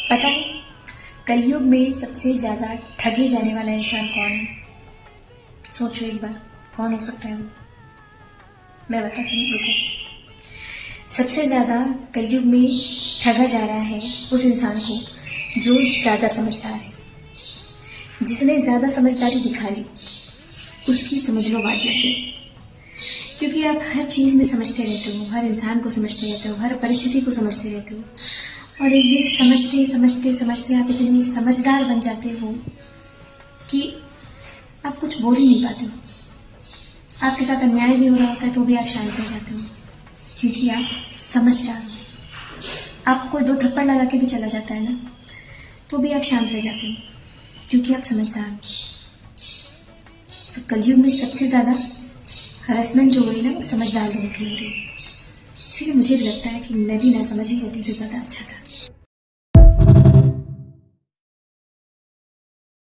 पता है कलयुग में सबसे ज्यादा ठगे जाने वाला इंसान कौन है? सोचो एक बार, कौन हो सकता है वो? मैं बताती हूँ, रुको। सबसे ज्यादा कलयुग में ठगा जा रहा है उस इंसान को जो ज्यादा समझदार है, जिसने ज्यादा समझदारी दिखा ली, उसकी समझ लो बात लग गई। क्योंकि आप हर चीज में समझते रहते हो, हर इंसान को समझते रहते हो, हर परिस्थिति को समझते रहते हो, और एक दिन समझते समझते समझते आप इतने समझदार बन जाते हो कि आप कुछ बोल ही नहीं पाते हो। आपके साथ अन्याय भी हो रहा होता है तो भी आप शांत हो जाते हो, क्योंकि आप समझदार हो। आपको कोई 2 थप्पड़ लगा के भी चला जाता है ना, तो भी आप शांत रह जाते हो, क्योंकि आप समझदार हो। तो कलयुग में सबसे ज्यादा हरासमेंट जो हो रही है ना, वो समझदार लोगों की हो रही है। इसलिए मुझे लगता है कि मैं भी ना समझ ही रहती तो ज्यादा अच्छा था।